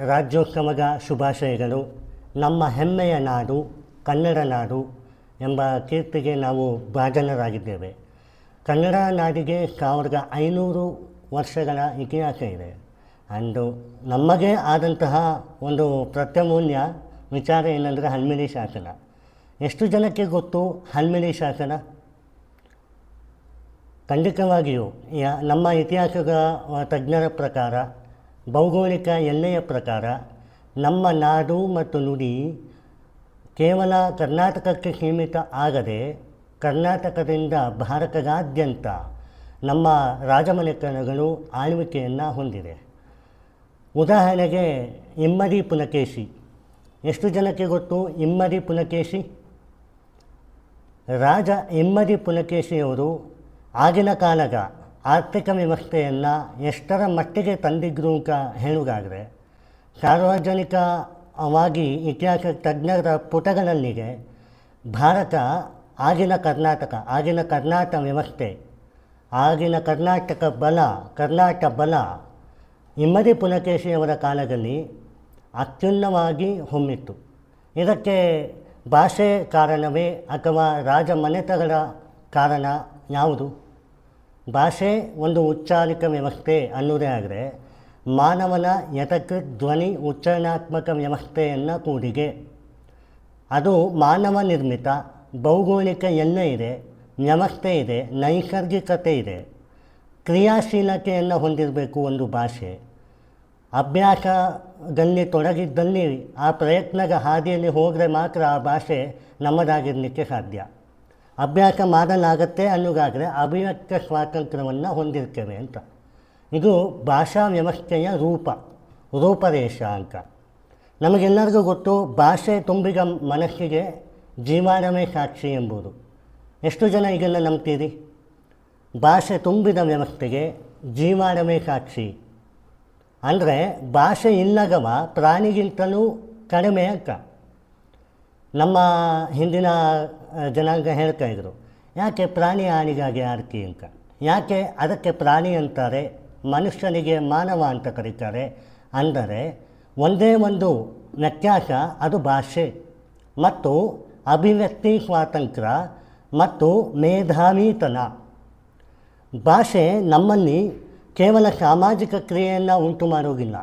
ರಾಜ್ಯೋತ್ಸವದ ಶುಭಾಶಯಗಳು. ನಮ್ಮ ಹೆಮ್ಮೆಯ ನಾಡು ಕನ್ನಡ ನಾಡು ಎಂಬ ಕೀರ್ತಿಗೆ ನಾವು ಭಾಜನರಾಗಿದ್ದೇವೆ. ಕನ್ನಡ ನಾಡಿಗೆ 1500 ವರ್ಷಗಳ ಇತಿಹಾಸ ಇದೆ. ಅಂದು ನಮಗೆ ಆದಂತಹ ಒಂದು ಪ್ರತ್ಯಮೂಲ್ಯ ವಿಚಾರ ಏನಂದರೆ ಹಲ್ಮಿಡಿ ಶಾಸನ. ಎಷ್ಟು ಜನಕ್ಕೆ ಗೊತ್ತು ಹಲ್ಮಿಡಿ ಶಾಸನ? ಖಂಡಿತವಾಗಿಯೂ ನಮ್ಮ ಇತಿಹಾಸದ ತಜ್ಞರ ಪ್ರಕಾರ, ಭೌಗೋಳಿಕ ಎಲ್ಲೆಯ ಪ್ರಕಾರ ನಮ್ಮ ನಾಡು ಮತ್ತು ನುಡಿ ಕೇವಲ ಕರ್ನಾಟಕಕ್ಕೆ ಸೀಮಿತ ಆಗದೆ ಕರ್ನಾಟಕದಿಂದ ಭಾರತದಾದ್ಯಂತ ನಮ್ಮ ರಾಜಮನೆತನಗಳು ಆಳ್ವಿಕೆಯನ್ನು ಹೊಂದಿದೆ. ಉದಾಹರಣೆಗೆ ಇಮ್ಮಡಿ ಪುಲಕೇಶಿ. ಎಷ್ಟು ಜನಕ್ಕೆ ಗೊತ್ತು ಇಮ್ಮಡಿ ಪುಲಕೇಶಿ? ರಾಜ ಇಮ್ಮಡಿ ಪುಲಕೇಶಿಯವರು ಆಗಿನ ಕಾಲದ ಆರ್ಥಿಕ ವ್ಯವಸ್ಥೆಯನ್ನು ಎಷ್ಟರ ಮಟ್ಟಿಗೆ ತಂದಿದ್ರು ಅಂತ ಹೇಳುವುದಾದರೆ, ಸಾರ್ವಜನಿಕವಾಗಿ ಇತಿಹಾಸ ತಜ್ಞರ ಪುಟಗಳಲ್ಲಿಗೆ ಭಾರತ ಆಗಿನ ಕರ್ನಾಟಕ ವ್ಯವಸ್ಥೆ, ಆಗಿನ ಕರ್ನಾಟಕ ಬಲ ಇಮ್ಮಡಿ ಪುಲಕೇಶಿಯವರ ಕಾಲದಲ್ಲಿ ಅತ್ಯುನ್ನವಾಗಿ ಹೊಮ್ಮಿತ್ತು. ಇದಕ್ಕೆ ಭಾಷೆ ಕಾರಣವೇ ಅಥವಾ ರಾಜ ಮನೆತಗಳ ಕಾರಣ ಯಾವುದು? ಭಾಷೆ ಒಂದು ಉಚ್ಚಾರಿಕ ವ್ಯವಸ್ಥೆ ಅನ್ನೋದೇ ಆದರೆ ಮಾನವನ ಯಥಕೃತ್ ಧ್ವನಿ ಉಚ್ಚಾರಣಾತ್ಮಕ ವ್ಯವಸ್ಥೆಯನ್ನು ಕೂಡಿಗೆ. ಅದು ಮಾನವ ನಿರ್ಮಿತ, ಭೌಗೋಳಿಕ ಎಲ್ಲೆ ಇದೆ, ವ್ಯವಸ್ಥೆ ಇದೆ, ನೈಸರ್ಗಿಕತೆ ಇದೆ, ಕ್ರಿಯಾಶೀಲತೆಯನ್ನು ಹೊಂದಿರಬೇಕು ಒಂದು ಭಾಷೆ. ಅಭ್ಯಾಸದಲ್ಲಿ ತೊಡಗಿದ್ದಲ್ಲಿ, ಆ ಪ್ರಯತ್ನದ ಹಾದಿಯಲ್ಲಿ ಹೋದರೆ ಮಾತ್ರ ಆ ಭಾಷೆ ನಮ್ಮದಾಗಿರಲಿಕ್ಕೆ ಸಾಧ್ಯ. ಅಭ್ಯಾಸ ಮಾಡಲಾಗತ್ತೆ ಅನ್ನೋದಾದರೆ ಅಭಿವ್ಯಕ್ತ ಸ್ವಾತಂತ್ರ್ಯವನ್ನು ಹೊಂದಿರ್ತೇವೆ ಅಂತ. ಇದು ಭಾಷಾ ವ್ಯವಸ್ಥೆಯ ರೂಪರೇಷ ಅಂತ. ನಮಗೆಲ್ಲರಿಗೂ ಗೊತ್ತು, ಭಾಷೆ ತುಂಬಿದ ಮನಸ್ಸಿಗೆ ಜೀವಾಣವೇ ಸಾಕ್ಷಿ ಎಂಬುದು. ಎಷ್ಟು ಜನ ಈಗೆಲ್ಲ ನಂಬ್ತೀರಿ? ಭಾಷೆ ತುಂಬಿದ ವ್ಯವಸ್ಥೆಗೆ ಜೀವಾಣವೇ ಸಾಕ್ಷಿ ಅಂದರೆ ಭಾಷೆ ಇಲ್ಲದವ ಪ್ರಾಣಿಗಿಂತಲೂ ಕಡಿಮೆ ಅಂತ. ನಮ್ಮ ಹಿಂದಿನ ಜನಾಂಗ ಹೇಳ್ತಾ ಇದ್ರು, ಯಾಕೆ ಪ್ರಾಣಿ ಆಣಿಗಾಗಿ ಆರ್ತಿ ಅಂತ. ಯಾಕೆ ಅದಕ್ಕೆ ಪ್ರಾಣಿ ಅಂತಾರೆ, ಮನುಷ್ಯನಿಗೆ ಮಾನವ ಅಂತ ಕರೀತಾರೆ ಅಂದರೆ ಒಂದೇ ಒಂದು ವ್ಯತ್ಯಾಸ, ಅದು ಭಾಷೆ ಮತ್ತು ಅಭಿವ್ಯಕ್ತಿ ಸ್ವಾತಂತ್ರ್ಯ ಮತ್ತು ಮೇಧಾವಿತನ. ಭಾಷೆ ನಮ್ಮಲ್ಲಿ ಕೇವಲ ಸಾಮಾಜಿಕ ಕ್ರಿಯೆಯನ್ನು ಉಂಟು ಮಾಡೋದಿಲ್ಲ.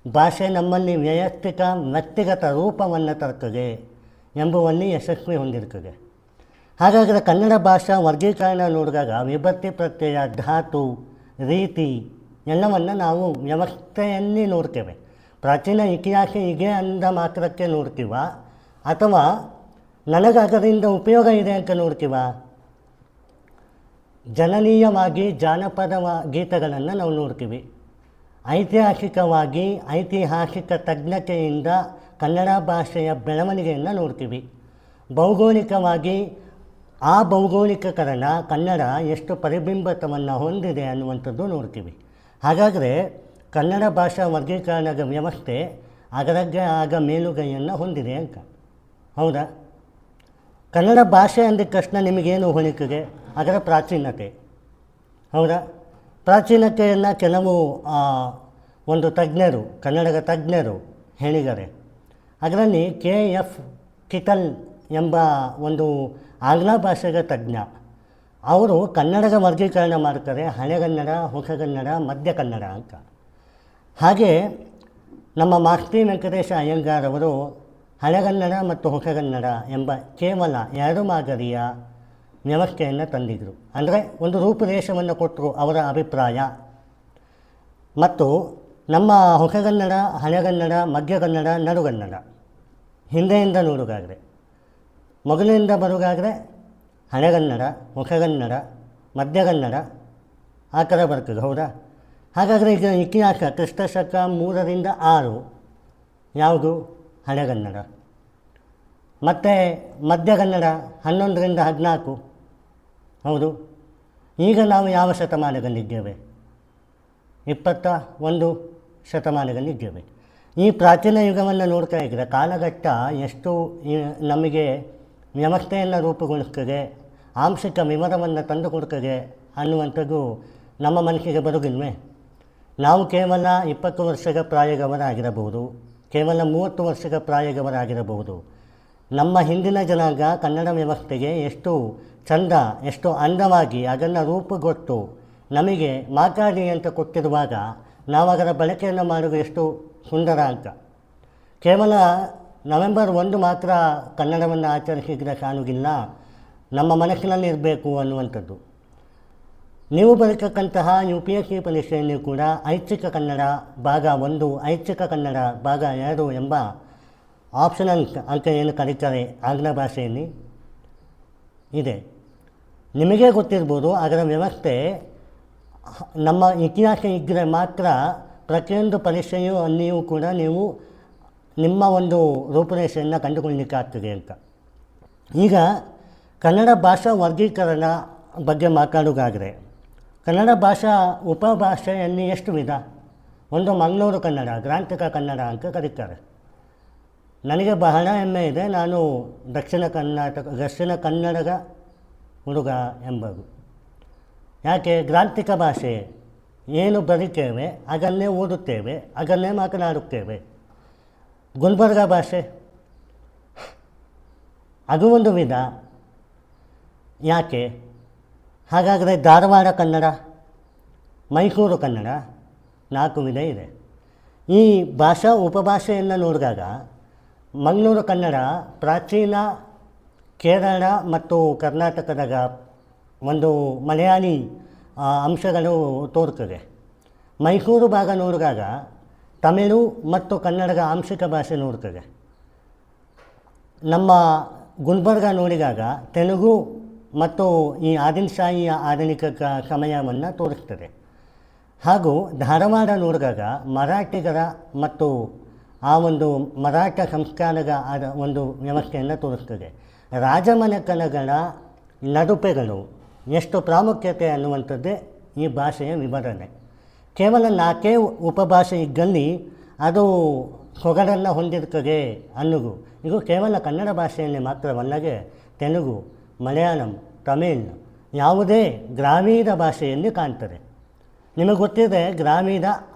ಭಾಷೆ ನಮ್ಮಲ್ಲಿ ವೈಯಕ್ತಿಕ ವ್ಯಕ್ತಿಗತ ರೂಪವನ್ನು ತರ್ತದೆ ಎಂಬುವಲ್ಲಿ ಯಶಸ್ವಿ ಹೊಂದಿರ್ತದೆ. ಹಾಗಾದರೆ ಕನ್ನಡ ಭಾಷಾ ವರ್ಗೀಕರಣ ನೋಡಿದಾಗ ವಿಭಕ್ತಿ ಪ್ರತ್ಯಯ, ಧಾತು, ರೀತಿ ಎಲ್ಲವನ್ನು ನಾವು ವ್ಯವಸ್ಥೆಯಲ್ಲಿ ನೋಡ್ತೇವೆ. ಪ್ರಾಚೀನ ಇತಿಹಾಸ ಹೀಗೆ ಅಂದ ಮಾತ್ರಕ್ಕೆ ನೋಡ್ತೀವ ಅಥವಾ ನನಗೆ ಅದರಿಂದ ಉಪಯೋಗ ಇದೆ ಅಂತ ನೋಡ್ತೀವ? ಜನನೀಯವಾಗಿ ಜಾನಪದ ಗೀತೆಗಳನ್ನು ನಾವು ನೋಡ್ತೀವಿ. ಐತಿಹಾಸಿಕ ತಜ್ಞತೆಯಿಂದ ಕನ್ನಡ ಭಾಷೆಯ ಬೆಳವಣಿಗೆಯನ್ನು ನೋಡ್ತೀವಿ. ಭೌಗೋಳಿಕವಾಗಿ ಆ ಭೌಗೋಳಿಕೀಕರಣ ಕನ್ನಡ ಎಷ್ಟು ಪರಿಬಿಂಬಿತವನ್ನು ಹೊಂದಿದೆ ಅನ್ನುವಂಥದ್ದು ನೋಡ್ತೀವಿ. ಹಾಗಾದರೆ ಕನ್ನಡ ಭಾಷಾ ವರ್ಗೀಕರಣದ ವ್ಯವಸ್ಥೆ ಅದರದ್ದೇ ಆಗ ಮೇಲುಗೈಯನ್ನು ಹೊಂದಿದೆ ಅಂತ. ಹೌದಾ? ಕನ್ನಡ ಭಾಷೆ ಅಂದ ತಕ್ಷಣ ನಿಮಗೇನು ಹೊಳಿಕೆಗೆ? ಅದರ ಪ್ರಾಚೀನತೆ. ಹೌದಾ? ಪ್ರಾಚೀನತೆಯನ್ನು ಕೆಲವು ಒಂದು ತಜ್ಞರು, ಕನ್ನಡದ ತಜ್ಞರು ಹೇಳಿದ್ದಾರೆ. ಅದರಲ್ಲಿ KF ಕಿಟಲ್ ಎಂಬ ಒಂದು ಆಂಗ್ಲ ಭಾಷೆಯ ತಜ್ಞ, ಅವರು ಕನ್ನಡದ ವರ್ಗೀಕರಣ ಮಾಡ್ತಾರೆ, ಹಳೆಗನ್ನಡ, ಹೊಸಗನ್ನಡ, ಮಧ್ಯ ಕನ್ನಡ ಅಂತ. ಹಾಗೆ ನಮ್ಮ ಮಾಸ್ತಿ ವೆಂಕಟೇಶ ಅಯ್ಯಂಗಾರ್ ಅವರು ಹಳೆಗನ್ನಡ ಮತ್ತು ಹೊಸಗನ್ನಡ ಎಂಬ ಕೇವಲ 2 ಮಾದರಿಯ ವ್ಯವಸ್ಥೆಯನ್ನು ತಂದಿದ್ದರು. ಅಂದರೆ ಒಂದು ರೂಪುರೇಷವನ್ನು ಕೊಟ್ಟರು ಅವರ ಅಭಿಪ್ರಾಯ. ಮತ್ತು ನಮ್ಮ ಹೊಸಗನ್ನಡ, ಹಳೆಗನ್ನಡ, ಮಧ್ಯಗನ್ನಡ, ನಡುಗನ್ನಡ ಹಿಂದೆಯಿಂದ ನೋಡುಗಾದರೆ, ಮೊದಲಿನಿಂದ ಬರುಗಾದರೆ ಹಳೆಗನ್ನಡ, ಹೊಸಗನ್ನಡ, ಮಧ್ಯಗನ್ನಡ ಆ ಥರ ಬರ್ತದೆ. ಹೌದಾ? ಹಾಗಾದರೆ ಈಗ ಇತಿಹಾಸ ಕ್ರಿಸ್ತಶಕ 3ರಿಂದ 6 ಯಾವುದು? ಹಳೆಗನ್ನಡ. ಮತ್ತು ಮಧ್ಯಗನ್ನಡ 11ರಿಂದ 14. ಹೌದು. ಈಗ ನಾವು ಯಾವ ಶತಮಾನದಲ್ಲಿದ್ದೇವೆ? 21 ಶತಮಾನದಲ್ಲಿದ್ದೇವೆ. ಈ ಪ್ರಾಚೀನ ಯುಗವನ್ನು ನೋಡ್ತಾ ಇದ್ದರೆ ಕಾಲಘಟ್ಟ ಎಷ್ಟು ನಮಗೆ ವ್ಯವಸ್ಥೆಯನ್ನು ರೂಪುಗೊಳಿಸ್ತದೆ, ಆಂಶಿಕ ವಿವರವನ್ನು ತಂದುಕೊಡ್ತದೆ ಅನ್ನುವಂಥದ್ದು ನಮ್ಮ ಮನಸ್ಸಿಗೆ ಬರೋದಿಲ್ವೇ? ನಾವು ಕೇವಲ 20 ವರ್ಷದ ಪ್ರಾಯದವರಾಗಿರಬಹುದು, ಕೇವಲ 30 ವರ್ಷದ ಪ್ರಾಯದವರಾಗಿರಬಹುದು. ನಮ್ಮ ಹಿಂದಿನ ಜನಾಂಗ ಕನ್ನಡ ವ್ಯವಸ್ಥೆಗೆ ಎಷ್ಟು ಚಂದ, ಎಷ್ಟು ಅಂದವಾಗಿ ಅದನ್ನು ರೂಪುಗೊಟ್ಟು ನಮಗೆ ಮಾತಾಡಿ ಅಂತ ಕೊಟ್ಟಿರುವಾಗ ನಾವು ಅದರ ಬಳಕೆಯನ್ನು ಮಾಡುವುದು ಎಷ್ಟು ಸುಂದರ ಅಂತ. ಕೇವಲ ನವೆಂಬರ್ 1 ಮಾತ್ರ ಕನ್ನಡವನ್ನು ಆಚರಿಸಿದರೆ ಕಾಣುವುದಿಲ್ಲ, ನಮ್ಮ ಮನಸ್ಸಿನಲ್ಲಿ ಇರಬೇಕು ಅನ್ನುವಂಥದ್ದು. ನೀವು ಬರೀತಕ್ಕಂತಹ UPSC ಪರೀಕ್ಷೆಯಲ್ಲಿ ಕೂಡ ಐಚ್ಛಿಕ ಕನ್ನಡ ಭಾಗ 1, ಐಚ್ಛಿಕ ಕನ್ನಡ ಭಾಗ 2 ಎಂಬ ಆಪ್ಷನಲ್ ಅಂತ ಏನು ಕರೀತಾರೆ ಆಂಗ್ಲ ಭಾಷೆಯಲ್ಲಿ ಇದೆ. ನಿಮಗೇ ಗೊತ್ತಿರ್ಬೋದು ಅದರ ವ್ಯವಸ್ಥೆ. ನಮ್ಮ ಇತಿಹಾಸ ಇದ್ದರೆ ಮಾತ್ರ ಪ್ರತಿಯೊಂದು ಪರೀಕ್ಷೆಯೂ ಅಲ್ಲಿಯೂ ಕೂಡ ನೀವು ನಿಮ್ಮ ಒಂದು ರೂಪುರೇಷೆಯನ್ನು ಕಂಡುಕೊಳ್ಳಲಿಕ್ಕಾಗ್ತದೆ ಅಂತ. ಈಗ ಕನ್ನಡ ಭಾಷಾ ವರ್ಗೀಕರಣ ಬಗ್ಗೆ ಮಾತಾಡುವುದಾದರೆ ಕನ್ನಡ ಭಾಷಾ ಉಪಭಾಷೆಯಲ್ಲಿ ಎಷ್ಟು ವಿಧ? ಒಂದು ಮಂಗಳೂರು ಕನ್ನಡ, ಗ್ರಾಂಥಿಕ ಕನ್ನಡ ಅಂತ ಕರೀತಾರೆ. ನನಗೆ ಬಹಳ ಹೆಮ್ಮೆ ಇದೆ, ನಾನು ದಕ್ಷಿಣ ಕನ್ನಡದ ಹುಡುಗ ಎಂಬುದು. ಯಾಕೆ? ಗ್ರಾಂಥಿಕ ಭಾಷೆ ಏನು ಬರೀತೇವೆ ಅದನ್ನೇ ಓದುತ್ತೇವೆ, ಅದನ್ನೇ ಮಾತನಾಡುತ್ತೇವೆ. ಗುಲ್ಬರ್ಗ ಭಾಷೆ ಅದು ಒಂದು ವಿಧ. ಯಾಕೆ? ಹಾಗಾದರೆ ಧಾರವಾಡ ಕನ್ನಡ, ಮೈಸೂರು ಕನ್ನಡ 4 ವಿಧ ಇದೆ. ಈ ಭಾಷಾ ಉಪಭಾಷೆಯನ್ನು ನೋಡಿದಾಗ ಮಂಗಳೂರು ಕನ್ನಡ ಪ್ರಾಚೀನ ಕೇರಳ ಮತ್ತು ಕರ್ನಾಟಕದ ಒಂದು ಮಲಯಾಳಿ ಅಂಶಗಳು ತೋರ್ತದೆ. ಮೈಸೂರು ಭಾಗ ನೋಡಿದಾಗ ತಮಿಳು ಮತ್ತು ಕನ್ನಡದ ಆಂಶಿಕ ಭಾಷೆ ನೋಡ್ತದೆ. ನಮ್ಮ ಗುಲ್ಬರ್ಗ ನೋಡಿದಾಗ ತೆಲುಗು ಮತ್ತು ಈ ಆದಿಲ್ಶಾಹಿಯ ಆಧುನಿಕ ಸಮಯವನ್ನು ತೋರಿಸ್ತದೆ. ಹಾಗೂ ಧಾರವಾಡ ನೋಡಿದಾಗ ಮರಾಠಿಗರ ಮತ್ತು ಆ ಒಂದು ಮರಾಠ ಸಂಸ್ಕಾರದ ಒಂದು ವ್ಯವಸ್ಥೆಯನ್ನು ತೋರಿಸ್ತದೆ. ರಾಜಮನೆತನಗಳ ನಡುಪೆಗಳು ಎಷ್ಟು ಪ್ರಾಮುಖ್ಯತೆ ಅನ್ನುವಂಥದ್ದೇ ಈ ಭಾಷೆಯ ವಿವರಣೆ. ಕೇವಲ 4 ಉಪಭಾಷೆ ಇದ್ದಲ್ಲಿ ಅದು ಸೊಗಡನ್ನು ಹೊಂದಿರ್ತದೆ ಅನ್ನೋದು. ಇದು ಕೇವಲ ಕನ್ನಡ ಭಾಷೆಯಲ್ಲಿ ಮಾತ್ರವಲ್ಲದೆ ತೆಲುಗು, ಮಲಯಾಳಂ, ತಮಿಳ್ ಯಾವುದೇ ಗ್ರಾಮೀಣ ಭಾಷೆಯಲ್ಲಿ ಕಾಣ್ತದೆ. ನಿಮಗೆ ಗೊತ್ತಿದೆ, ಗ್ರಾಮೀಣ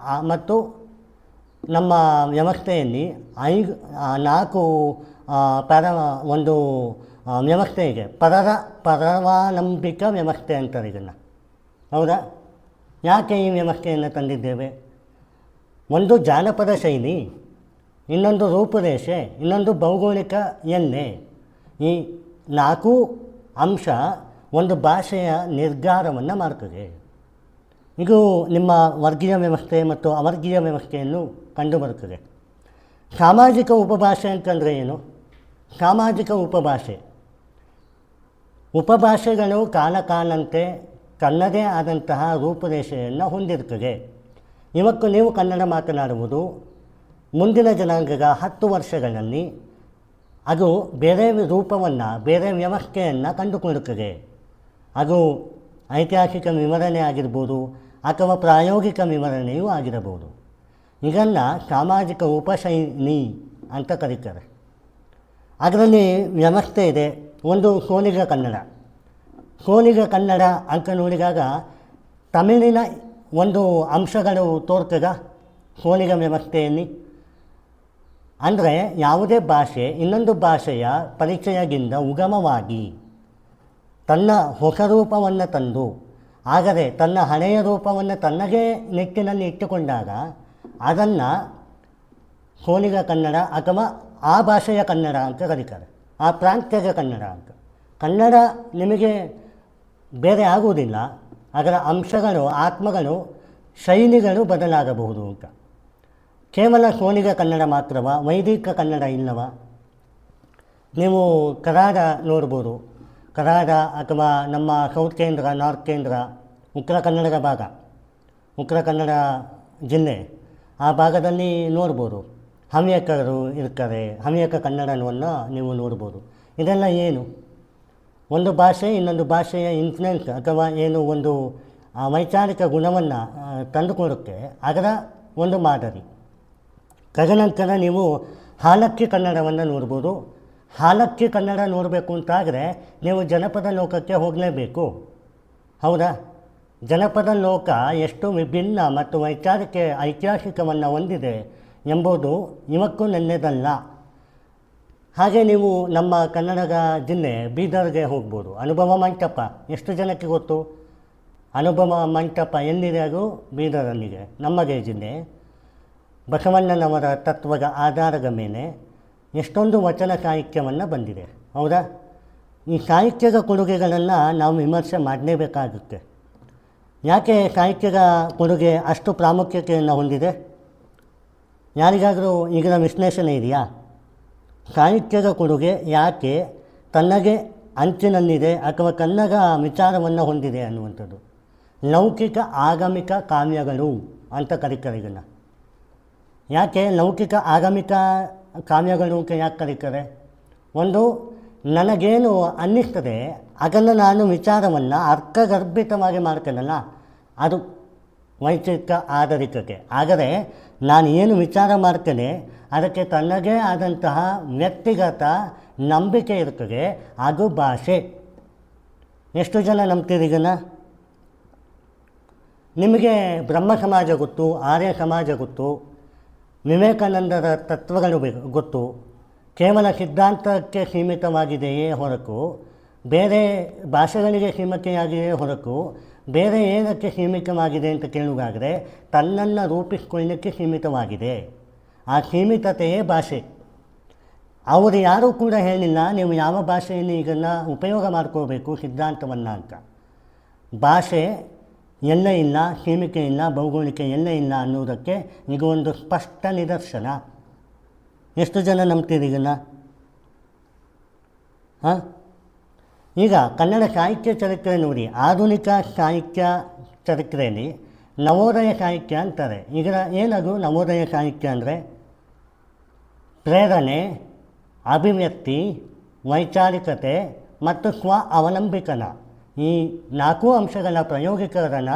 ಮತ್ತು ನಮ್ಮ ವ್ಯವಸ್ಥೆಯಲ್ಲಿ 4 ಒಂದು ವ್ಯವಸ್ಥೆ ಇದೆ. ಪರಾವಲಂಬಿಕ ವ್ಯವಸ್ಥೆ ಅಂತಾರೆ ಇದನ್ನು. ಹೌದಾ? ಯಾಕೆ ಈ ವ್ಯವಸ್ಥೆಯನ್ನು ತಂದಿದ್ದೇವೆ? ಒಂದು ಜಾನಪದ ಶೈಲಿ, ಇನ್ನೊಂದು ರೂಪುರೇಷೆ, ಇನ್ನೊಂದು ಭೌಗೋಳಿಕ ಎಲ್ಲೆ. ಈ 4 ಅಂಶ ಒಂದು ಭಾಷೆಯ ನಿರ್ಧಾರವನ್ನು ಮಾಡ್ತದೆ. ಇದು ನಿಮ್ಮ ವರ್ಗೀಯ ವ್ಯವಸ್ಥೆ ಮತ್ತು ಅವರ್ಗೀಯ ವ್ಯವಸ್ಥೆಯನ್ನು ಕಂಡುಬರುತ್ತದೆ. ಸಾಮಾಜಿಕ ಉಪಭಾಷೆ ಅಂತಂದರೆ ಏನು? ಸಾಮಾಜಿಕ ಉಪಭಾಷೆಗಳು ಕಾಲಕಾಲಂತೆ ತನ್ನದೇ ಆದಂತಹ ರೂಪುರೇಷೆಯನ್ನು ಹೊಂದಿರ್ತದೆ. ಇವತ್ತು ನೀವು ಕನ್ನಡ ಮಾತನಾಡುವುದು ಮುಂದಿನ ಜನಾಂಗದ 10 ವರ್ಷಗಳಲ್ಲಿ ಅದು ಬೇರೆ ರೂಪವನ್ನು, ಬೇರೆ ವ್ಯವಸ್ಥೆಯನ್ನು ಕಂಡುಕೊಳ್ಳುತ್ತದೆ. ಅದು ಐತಿಹಾಸಿಕ ವಿವರಣೆ ಆಗಿರ್ಬೋದು ಅಥವಾ ಪ್ರಾಯೋಗಿಕ ವಿವರಣೆಯೂ ಆಗಿರಬಹುದು. ಇದನ್ನು ಸಾಮಾಜಿಕ ಉಪಶೈಲಿ ಅಂತ ಕರೀತಾರೆ. ಅದರಲ್ಲಿ ವ್ಯವಸ್ಥೆ ಇದೆ. ಒಂದು ಸೋಲಿಗ ಕನ್ನಡ ಅಂತ ನೋಡಿದಾಗ ತಮಿಳಿನ ಒಂದು ಅಂಶಗಳು ತೋರ್ತದ ಸೋಲಿಗ ವ್ಯವಸ್ಥೆಯಲ್ಲಿ. ಅಂದರೆ ಯಾವುದೇ ಭಾಷೆ ಇನ್ನೊಂದು ಭಾಷೆಯ ಪರಿಚಯದಿಂದ ಉಗಮವಾಗಿ ತನ್ನ ಹೊಸ ರೂಪವನ್ನು ತಂದು, ಆದರೆ ತನ್ನ ಹಳೆಯ ರೂಪವನ್ನು ತನ್ನದೇ ನಿಟ್ಟಿನಲ್ಲಿ ಇಟ್ಟುಕೊಂಡಾಗ ಅದನ್ನು ಸೋಲಿಗ ಕನ್ನಡ ಅಥವಾ ಆ ಭಾಷೆಯ ಕನ್ನಡ ಅಂತ ಕರೀತಾರೆ, ಆ ಪ್ರಾಂತ್ಯದ ಕನ್ನಡ ಅಂತ. ಕನ್ನಡ ನಿಮಗೆ ಬೇರೆ ಆಗುವುದಿಲ್ಲ, ಅದರ ಅಂಶಗಳು, ಆತ್ಮಗಳು, ಶೈಲಿಗಳು ಬದಲಾಗಬಹುದು ಅಂತ. ಕೇವಲ ಸೋಲಿಗ ಕನ್ನಡ ಮಾತ್ರವಾ? ವೈದಿಕ ಕನ್ನಡ ಇಲ್ಲವಾ? ನೀವು ಕರಾಡ ನೋಡ್ಬೋದು. ಕರಾಡ ಅಥವಾ ನಮ್ಮ ಸೌತ್ ಕೇಂದ್ರ, ನಾರ್ತ್ ಕೇಂದ್ರ, ಉತ್ತರ ಕನ್ನಡದ ಭಾಗ, ಉತ್ತರ ಕನ್ನಡ ಜಿಲ್ಲೆ, ಆ ಭಾಗದಲ್ಲಿ ನೋಡ್ಬೋದು ಹವ್ಯಕರು ಇರ್ತಾರೆ. ಹವ್ಯಕ ಕನ್ನಡವನ್ನು ನೀವು ನೋಡ್ಬೋದು. ಇದೆಲ್ಲ ಏನು? ಒಂದು ಭಾಷೆ ಇನ್ನೊಂದು ಭಾಷೆಯ ಇನ್ಫ್ಲುಯೆನ್ಸ್ ಅಥವಾ ಏನು ಒಂದು ವೈಚಾರಿಕ ಗುಣವನ್ನು ತಂದುಕೊಡುತ್ತೆ, ಅದರ ಒಂದು ಮಾದರಿ. ತದನಂತರ ನೀವು ಹಾಲಕ್ಕಿ ಕನ್ನಡವನ್ನು ನೋಡ್ಬೋದು. ಹಾಲಕ್ಕಿ ಕನ್ನಡ ನೋಡಬೇಕು ಅಂತಾದರೆ ನೀವು ಜನಪದ ಲೋಕಕ್ಕೆ ಹೋಗಲೇಬೇಕು. ಹೌದಾ? ಜನಪದ ಲೋಕ ಎಷ್ಟು ವಿಭಿನ್ನ ಮತ್ತು ಐತಿಹಾಸಿಕವನ್ನು ಹೊಂದಿದೆ ಎಂಬುದು ಇವಕ್ಕೂ ನೆನ್ನೆದಲ್ಲ. ಹಾಗೆ ನೀವು ನಮ್ಮ ಕನ್ನಡ ಜಿಲ್ಲೆ ಬೀದರ್ಗೆ ಹೋಗ್ಬೋದು. ಅನುಭವ ಮಂಟಪ ಎಷ್ಟು ಜನಕ್ಕೆ ಗೊತ್ತು? ಅನುಭವ ಮಂಟಪ ಎಲ್ಲಿದೆ? ಅದು ಬೀದರಲ್ಲಿದೆ. ನಮಗೆ ಜಿಲ್ಲೆ ಬಸವಣ್ಣನವರ ತತ್ವದ ಆಧಾರದ ಮೇಲೆ ಎಷ್ಟೊಂದು ವಚನ ಸಾಹಿತ್ಯವನ್ನು ಬಂದಿದೆ, ಹೌದಾ? ಈ ಸಾಹಿತ್ಯದ ಕೊಡುಗೆಗಳನ್ನು ನಾವು ವಿಮರ್ಶೆ ಮಾಡಲೇಬೇಕಾಗುತ್ತೆ. ಯಾಕೆ ಸಾಹಿತ್ಯದ ಕೊಡುಗೆ ಅಷ್ಟು ಪ್ರಾಮುಖ್ಯತೆಯನ್ನು ಹೊಂದಿದೆ? ಯಾರಿಗಾದರೂ ಈಗಿನ ವಿಶ್ಲೇಷಣೆ ಇದೆಯಾ? ಸಾಹಿತ್ಯದ ಕೊಡುಗೆ ಯಾಕೆ ತನ್ನಗೆ ಅಂಚಿನಲ್ಲಿದೆ ಅಥವಾ ಕನ್ನಡ ವಿಚಾರವನ್ನು ಹೊಂದಿದೆ ಅನ್ನುವಂಥದ್ದು. ಲೌಕಿಕ ಆಗಮಿಕ ಕಾವ್ಯಗಳು ಅಂತ ಕರೀತಾರೆ ಇದನ್ನು. ಯಾಕೆ ಲೌಕಿಕ ಆಗಮಿಕ ಕಾವ್ಯಗಳು ಅಂತ ಯಾಕೆ ಕರೀತಾರೆ? ಒಂದು, ನನಗೇನು ಅನ್ನಿಸ್ತದೆ ಅದನ್ನು ನಾನು ವಿಚಾರವನ್ನು ಅರ್ಥಗರ್ಭಿತವಾಗಿ ಮಾಡ್ತೇನಲ್ಲ, ಅದು ವೈಚಾರಿಕ ಆಧಾರಿಕತೆ. ಆದರೆ ನಾನು ಏನು ವಿಚಾರ ಮಾಡ್ತೇನೆ ಅದಕ್ಕೆ ತನ್ನದೇ ಆದಂತಹ ವ್ಯಕ್ತಿಗತ ನಂಬಿಕೆ ಇರ್ತದೆ, ಅದು ಭಾಷೆ. ಎಷ್ಟು ಜನ ನಂಬ್ತೀರಿ ಇದನ್ನು? ನಿಮಗೆ ಬ್ರಹ್ಮ ಸಮಾಜ ಗೊತ್ತು, ಆರ್ಯ ಸಮಾಜ ಗೊತ್ತು, ವಿವೇಕಾನಂದರ ತತ್ವಗಳು ಗೊತ್ತು. ಕೇವಲ ಸಿದ್ಧಾಂತಕ್ಕೆ ಸೀಮಿತವಾಗಿದೆಯೇ ಹೊರತು ಬೇರೆ ಭಾಷೆಗಳಿಗೆ ಸೀಮಿತೆಯಾಗಿದೆಯೇ ಹೊರತು ಬೇರೆ ಏನಕ್ಕೆ ಸೀಮಿತವಾಗಿದೆ ಅಂತ ಕೇಳುವುದಾದರೆ ತನ್ನನ್ನು ರೂಪಿಸಿಕೊಳ್ಳಲಿಕ್ಕೆ ಸೀಮಿತವಾಗಿದೆ. ಆ ಸೀಮಿತತೆಯೇ ಭಾಷೆ. ಅವರು ಯಾರೂ ಕೂಡ ಹೇಳಿಲ್ಲ ನೀವು ಯಾವ ಭಾಷೆಯನ್ನು ಈಗನ್ನು ಉಪಯೋಗ ಮಾಡ್ಕೋಬೇಕು ಸಿದ್ಧಾಂತವನ್ನು ಅಂತ. ಭಾಷೆ ಎಲ್ಲ ಇಲ್ಲ, ಸೀಮಿಕೆ ಇಲ್ಲ, ಭೌಗೋಳಿಕ ಎಲ್ಲ ಇಲ್ಲ ಅನ್ನೋದಕ್ಕೆ ಈಗ ಒಂದು ಸ್ಪಷ್ಟ ನಿದರ್ಶನ. ಎಷ್ಟು ಜನ ನಂಬ್ತೀರಿ ಇದನ್ನು? ಹಾಂ, ಈಗ ಕನ್ನಡ ಸಾಹಿತ್ಯ ಚರಿತ್ರೆ ನೋಡಿ. ಆಧುನಿಕ ಸಾಹಿತ್ಯ ಚರಿತ್ರೆಯಲ್ಲಿ ನವೋದಯ ಸಾಹಿತ್ಯ ಅಂತಾರೆ. ಈಗ ಏನದು ನವೋದಯ ಸಾಹಿತ್ಯ ಅಂದರೆ? ಪ್ರೇರಣೆ, ಅಭಿವ್ಯಕ್ತಿ, ವೈಚಾರಿಕತೆ ಮತ್ತು ಸ್ವ ಅವಲಂಬಿಕನ, ಈ 4 ಅಂಶಗಳ ಪ್ರಯೋಗಿಕರಣ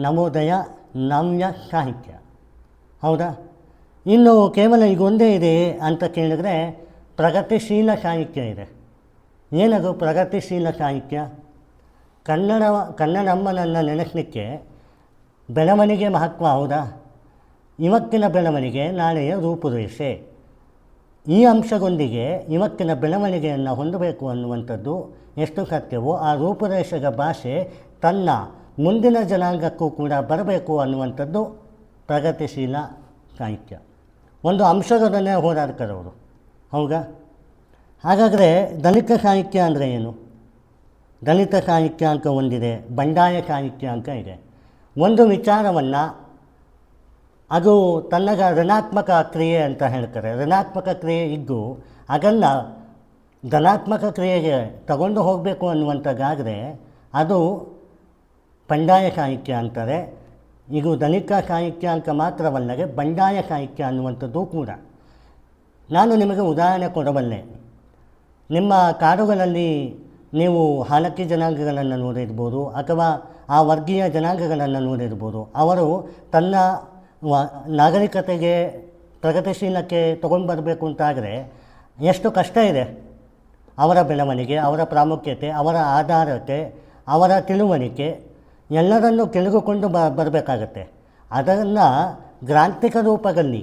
ನವೋದಯ ನವ್ಯ ಸಾಹಿತ್ಯ, ಹೌದಾ? ಇನ್ನು ಕೇವಲ ಈಗ ಒಂದೇ ಇದೆ ಅಂತ ಕೇಳಿದ್ರೆ ಪ್ರಗತಿಶೀಲ ಸಾಹಿತ್ಯ ಇದೆ. ಏನದು ಪ್ರಗತಿಶೀಲ ಸಾಹಿತ್ಯ? ಕನ್ನಡಮ್ಮನನ್ನು ನೆನೆಸಲಿಕ್ಕೆ ಬೆಳವಣಿಗೆ ಮಹತ್ವ, ಹೌದಾ? ಇವತ್ತಿನ ಬೆಳವಣಿಗೆ ನಾಳೆಯ ರೂಪುರೇಷೆ. ಈ ಅಂಶದೊಂದಿಗೆ ಇವತ್ತಿನ ಬೆಳವಣಿಗೆಯನ್ನು ಹೊಂದಬೇಕು ಅನ್ನುವಂಥದ್ದು ಎಷ್ಟು ಸತ್ಯವೋ ಆ ರೂಪುರೇಷೆಯ ಭಾಷೆ ತನ್ನ ಮುಂದಿನ ಜನಾಂಗಕ್ಕೂ ಕೂಡ ಬರಬೇಕು ಅನ್ನುವಂಥದ್ದು ಪ್ರಗತಿಶೀಲ ಸಾಹಿತ್ಯ. ಒಂದು ಅಂಶದೊಡನೆ ಹೋರಾಡ್ತಾರವರು, ಹೌದಾ? ಹಾಗಾದರೆ ದಲಿತ ಸಾಹಿತ್ಯ ಅಂದರೆ ಏನು? ದಲಿತ ಸಾಹಿತ್ಯ ಅಂತ ಒಂದಿದೆ, ಬಂಡಾಯ ಸಾಹಿತ್ಯ ಅಂತ ಇದೆ. ಒಂದು ವಿಚಾರವನ್ನು ಅದು ತನ್ನಗ ಋಣಾತ್ಮಕ ಕ್ರಿಯೆ ಅಂತ ಹೇಳ್ತಾರೆ. ಋಣಾತ್ಮಕ ಕ್ರಿಯೆ ಇದ್ದು ಅದನ್ನು ಧನಾತ್ಮಕ ಕ್ರಿಯೆಗೆ ತಗೊಂಡು ಹೋಗಬೇಕು ಅನ್ನುವಂಥದ್ದಾದರೆ ಅದು ಬಂಡಾಯ ಸಾಹಿತ್ಯ ಅಂತಾರೆ. ಇದು ದಲಿತ ಸಾಹಿತ್ಯ ಅಂತ ಮಾತ್ರವಲ್ಲದೆ ಬಂಡಾಯ ಸಾಹಿತ್ಯ ಅನ್ನುವಂಥದ್ದು ಕೂಡ. ನಾನು ನಿಮಗೆ ಉದಾಹರಣೆ ಕೊಡಬಲ್ಲೆ. ನಿಮ್ಮ ಕಾಡುಗಳಲ್ಲಿ ನೀವು ಹಾಲಕ್ಕಿ ಜನಾಂಗಗಳನ್ನು ನೋಡಿರ್ಬೋದು ಅಥವಾ ಆ ವರ್ಗೀಯ ಜನಾಂಗಗಳನ್ನು ನೋಡಿರ್ಬೋದು. ಅವರು ತನ್ನ ನಾಗರಿಕತೆಗೆ ಪ್ರಗತಿಶೀಲಕ್ಕೆ ತೊಗೊಂಡು ಬರಬೇಕು ಅಂತಾದರೆ ಎಷ್ಟು ಕಷ್ಟ ಇದೆ. ಅವರ ಬೆಳವಣಿಗೆ, ಅವರ ಪ್ರಾಮುಖ್ಯತೆ, ಅವರ ಆಧಾರತೆ, ಅವರ ತಿಳುವಳಿಕೆ ಎಲ್ಲರನ್ನೂ ತಿಳಿದುಕೊಂಡು ಬರಬೇಕಾಗತ್ತೆ. ಅದನ್ನು ಗ್ರಾಂಥಿಕ ರೂಪದಲ್ಲಿ,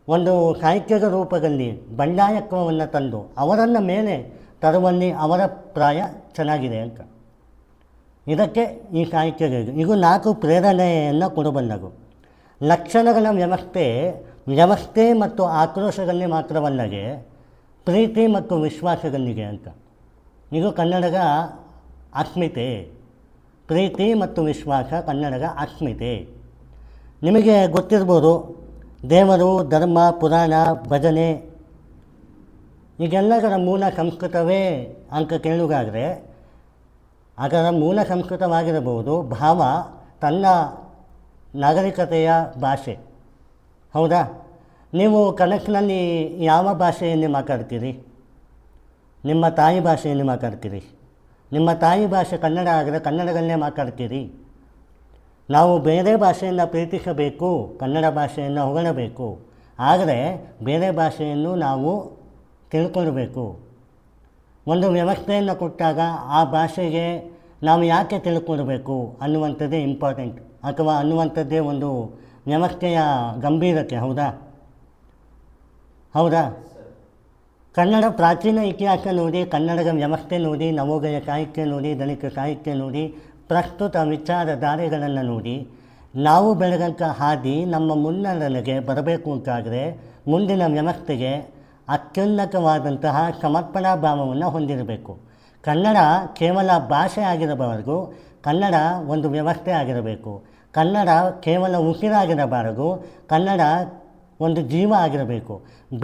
ಒಂದು ಸಾಹಿತ್ಯದ ರೂಪದಲ್ಲಿ ಬಂಡಾಯತ್ವವನ್ನು ತಂದು ಅವರನ್ನು ಮೇಲೆ ತರುವಲ್ಲಿ ಅವರ ಪ್ರಾಯ ಚೆನ್ನಾಗಿದೆ ಅಂತ. ಇದಕ್ಕೆ ಈ ಸಾಹಿತ್ಯಗಳಿಗೆ ಇದು 4 ಪ್ರೇರಣೆಯನ್ನು ಕೊಡಬಲ್ಲದು. ಲಕ್ಷಣಗಳ ವ್ಯವಸ್ಥೆ ಮತ್ತು ಆಕ್ರೋಶಗಳಲ್ಲಿ ಮಾತ್ರವಲ್ಲದೆ ಪ್ರೀತಿ ಮತ್ತು ವಿಶ್ವಾಸಗಳಿಗೆ ಅಂತ. ಇದು ಕನ್ನಡದ ಅಸ್ಮಿತೆ. ಪ್ರೀತಿ ಮತ್ತು ವಿಶ್ವಾಸ ಕನ್ನಡದ ಅಸ್ಮಿತೆ. ನಿಮಗೆ ಗೊತ್ತಿರ್ಬೋದು, ದೇವರು, ಧರ್ಮ, ಪುರಾಣ, ಭಜನೆ ಈಗೆಲ್ಲದರ ಮೂಲ ಸಂಸ್ಕೃತವೇ ಅಂತ ಕೇಳುವುದಾದರೆ ಅದರ ಮೂಲ ಸಂಸ್ಕೃತವಾಗಿರಬಹುದು. ಭಾವ ತನ್ನ ನಾಗರಿಕತೆಯ ಭಾಷೆ, ಹೌದಾ? ನೀವು ಕನಸಿನಲ್ಲಿ ಯಾವ ಭಾಷೆಯಲ್ಲಿ ಮಾತಾಡ್ತೀರಿ? ನಿಮ್ಮ ತಾಯಿ ಭಾಷೆಯಲ್ಲಿ ಮಾತಾಡ್ತೀರಿ. ನಿಮ್ಮ ತಾಯಿ ಭಾಷೆ ಕನ್ನಡ ಆದರೆ ಕನ್ನಡದಲ್ಲೇ ಮಾತಾಡ್ತೀರಿ. ನಾವು ಬೇರೆ ಭಾಷೆಯನ್ನು ಪ್ರೀತಿಸಬೇಕು, ಕನ್ನಡ ಭಾಷೆಯನ್ನು ಹೊಗಳಬೇಕು. ಆದರೆ ಬೇರೆ ಭಾಷೆಯನ್ನು ನಾವು ತಿಳ್ಕೊಳ್ಬೇಕು. ಒಂದು ವ್ಯವಸ್ಥೆಯನ್ನು ಕೊಟ್ಟಾಗ ಆ ಭಾಷೆಗೆ ನಾವು ಯಾಕೆ ತಿಳ್ಕೊಳ್ಬೇಕು ಅನ್ನುವಂಥದ್ದೇ ಇಂಪಾರ್ಟೆಂಟ್, ಅಥವಾ ಅನ್ನುವಂಥದ್ದೇ ಒಂದು ವ್ಯವಸ್ಥೆಯ ಗಂಭೀರತೆ. ಹೌದಾ? ಕನ್ನಡ ಪ್ರಾಚೀನ ಇತಿಹಾಸ ನೋಡಿ, ಕನ್ನಡದ ವ್ಯವಸ್ಥೆ ನೋಡಿ, ನವೋದಯ ಸಾಹಿತ್ಯ ನೋಡಿ, ದಲಿತ ಸಾಹಿತ್ಯ ನೋಡಿ, ಪ್ರಸ್ತುತ ವಿಚಾರಧಾರೆಗಳನ್ನು ನೋಡಿ, ನಾವು ಬೆಳೆದಂಥ ಹಾದಿ ನಮ್ಮ ಮುನ್ನಡೆಗೆ ಬರಬೇಕು ಅಂತಾದರೆ ಮುಂದಿನ ವ್ಯವಸ್ಥೆಗೆ ಅತ್ಯುನ್ನತವಾದಂತಹ ಸಮರ್ಪಣಾ ಭಾವವನ್ನು ಹೊಂದಿರಬೇಕು. ಕನ್ನಡ ಕೇವಲ ಭಾಷೆ ಆಗಿರಬಾರದು, ಕನ್ನಡ ಒಂದು ವ್ಯವಸ್ಥೆ ಆಗಿರಬೇಕು. ಕನ್ನಡ ಕೇವಲ ಉಸಿರಾಗಿರಬಾರದು, ಕನ್ನಡ ಒಂದು ಜೀವ ಆಗಿರಬೇಕು.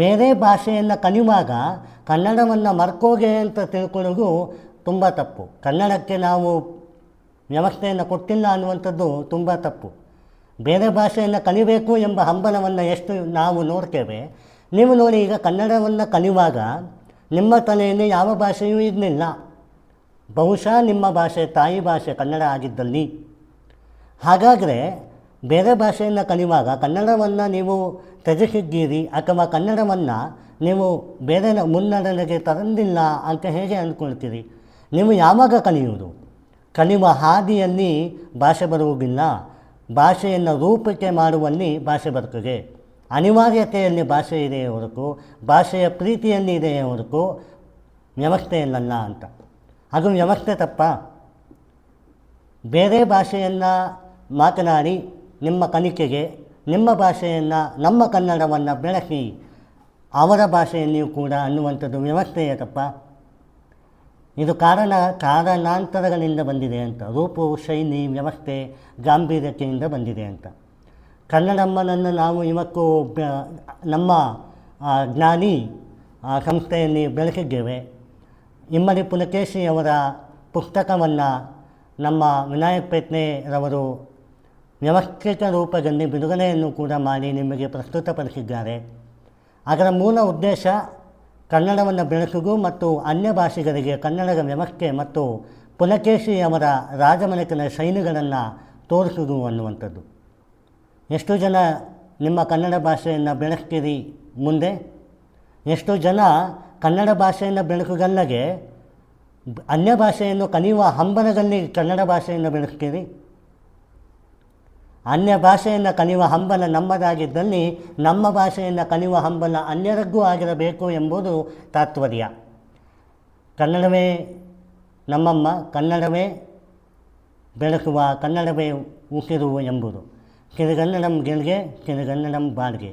ಬೇರೆ ಭಾಷೆಯನ್ನು ಕಲಿಯುವಾಗ ಕನ್ನಡವನ್ನು ಮರ್ಕೋಗೆ ಅಂತ ತಿಳ್ಕೊಳ್ಳೋದು ತುಂಬ ತಪ್ಪು. ಕನ್ನಡಕ್ಕೆ ನಾವು ವ್ಯವಸ್ಥೆಯನ್ನು ಕೊಟ್ಟಿಲ್ಲ ಅನ್ನುವಂಥದ್ದು ತುಂಬ ತಪ್ಪು. ಬೇರೆ ಭಾಷೆಯನ್ನು ಕಲಿಬೇಕು ಎಂಬ ಹಂಬಲವನ್ನು ಎಷ್ಟು ನಾವು ನೋಡ್ತೇವೆ. ನೀವು ನೋಡಿ, ಈಗ ಕನ್ನಡವನ್ನು ಕಲಿಯುವಾಗ ನಿಮ್ಮ ತಲೆಯಲ್ಲಿ ಯಾವ ಭಾಷೆಯೂ ಇರಲಿಲ್ಲ. ಬಹುಶಃ ನಿಮ್ಮ ಭಾಷೆ ತಾಯಿ ಭಾಷೆ ಕನ್ನಡ ಆಗಿದ್ದಲ್ಲಿ. ಹಾಗಾದರೆ ಬೇರೆ ಭಾಷೆಯನ್ನು ಕಲಿಯುವಾಗ ಕನ್ನಡವನ್ನು ನೀವು ತ್ಯಜಿಸಿದ್ದೀರಿ ಅಥವಾ ಕನ್ನಡವನ್ನು ನೀವು ಬೇರೆ ಮುನ್ನಡೆಗೆ ತರಂದಿಲ್ಲ ಅಂತ ಹೇಗೆ ಅಂದ್ಕೊಳ್ತೀರಿ? ನೀವು ಯಾವಾಗ ಕಲಿಯುವುದು? ಕಲಿಯುವ ಹಾದಿಯಲ್ಲಿ ಭಾಷೆ ಬರುವುದಿಲ್ಲ, ಭಾಷೆಯನ್ನು ರೂಪಕ್ಕೆ ಮಾಡುವಲ್ಲಿ ಭಾಷೆ ಬರ್ತದೆ. ಅನಿವಾರ್ಯತೆಯಲ್ಲಿ ಭಾಷೆ ಇದೆಯೇ ಹೊರತು ಭಾಷೆಯ ಪ್ರೀತಿಯಲ್ಲಿ ಇದೆಯೇ ಹೊರತು ವ್ಯವಸ್ಥೆಯಲ್ಲ ಅಂತ. ಅದು ವ್ಯವಸ್ಥೆ ತಪ್ಪಾ? ಬೇರೆ ಭಾಷೆಯನ್ನು ಮಾತನಾಡಿ ನಿಮ್ಮ ಕಲಿಕೆಗೆ ನಿಮ್ಮ ಭಾಷೆಯನ್ನು, ನಮ್ಮ ಕನ್ನಡವನ್ನು ಬೆಳೆಸಿ ಅವರ ಭಾಷೆಯಲ್ಲಿಯೂ ಕೂಡ ಅನ್ನುವಂಥದ್ದು ವ್ಯವಸ್ಥೆಯೇ ತಪ್ಪ? ಇದು ಕಾರಣಾಂತರಗಳಿಂದ ಬಂದಿದೆ ಅಂತ. ರೂಪು, ಶೈಲಿ, ವ್ಯವಸ್ಥೆ, ಗಾಂಭೀರ್ಯತೆಯಿಂದ ಬಂದಿದೆ ಅಂತ. ಕನ್ನಡಮ್ಮನನ್ನು ನಾವು ಇವತ್ತು ನಮ್ಮ ಜ್ಞಾನಿ ಸಂಸ್ಥೆಯಲ್ಲಿ ಬೆಳೆಸಿದ್ದೇವೆ. ಇಮ್ಮಡಿ ಪುಲಕೇಶಿಯವರ ಪುಸ್ತಕವನ್ನು ನಮ್ಮ ವಿನಾಯಕ್ ಪೇಟ್ನೆರವರು ವ್ಯವಸ್ಥಿತ ರೂಪದಲ್ಲಿ ಬಿಡುಗಡೆಯನ್ನು ಕೂಡ ಮಾಡಿ ನಿಮಗೆ ಪ್ರಸ್ತುತಪಡಿಸಿದ್ದಾರೆ. ಅದರ ಮೂಲ ಉದ್ದೇಶ ಕನ್ನಡವನ್ನು ಬೆಳೆಸುವುದು ಮತ್ತು ಅನ್ಯ ಭಾಷಿಗರಿಗೆ ಕನ್ನಡದ ವ್ಯವಸ್ಥೆ ಮತ್ತು ಪುಲಕೇಶಿಯವರ ರಾಜಮನೆತನ ಶೈಲಿಗಳನ್ನು ತೋರಿಸುವುದು ಅನ್ನುವಂಥದ್ದು. ಎಷ್ಟು ಜನ ನಿಮ್ಮ ಕನ್ನಡ ಭಾಷೆಯನ್ನು ಬೆಳೆಸ್ತೀರಿ ಮುಂದೆ? ಎಷ್ಟು ಜನ ಕನ್ನಡ ಭಾಷೆಯನ್ನು ಬೆಳೆಸುವುದಲ್ಲದೆ ಅನ್ಯ ಭಾಷೆಯನ್ನು ಕಲಿಯುವ ಹಂಬಲದಲ್ಲಿ ಕನ್ನಡ ಭಾಷೆಯನ್ನು ಬೆಳೆಸ್ತೀರಿ? ಅನ್ಯ ಭಾಷೆಯನ್ನು ಕಲಿಯುವ ಹಂಬಲ ನಮ್ಮದಾಗಿದ್ದಲ್ಲಿ ನಮ್ಮ ಭಾಷೆಯನ್ನು ಕಲಿಯುವ ಹಂಬಲ ಅನ್ಯರಿಗೂ ಆಗಿರಬೇಕು ಎಂಬುದು ತಾತ್ಪರ್ಯ. ಕನ್ನಡವೇ ನಮ್ಮಮ್ಮ, ಕನ್ನಡವೇ ಬೆಳೆಸುವ, ಕನ್ನಡವೇ ಉಸಿರು ಎಂಬುದು. ಕಿರುಗನ್ನಡಂ ಗೆಲ್ಗೆ, ಕಿರುಗನ್ನಡಂ ಬಾಳ್ಗೆ.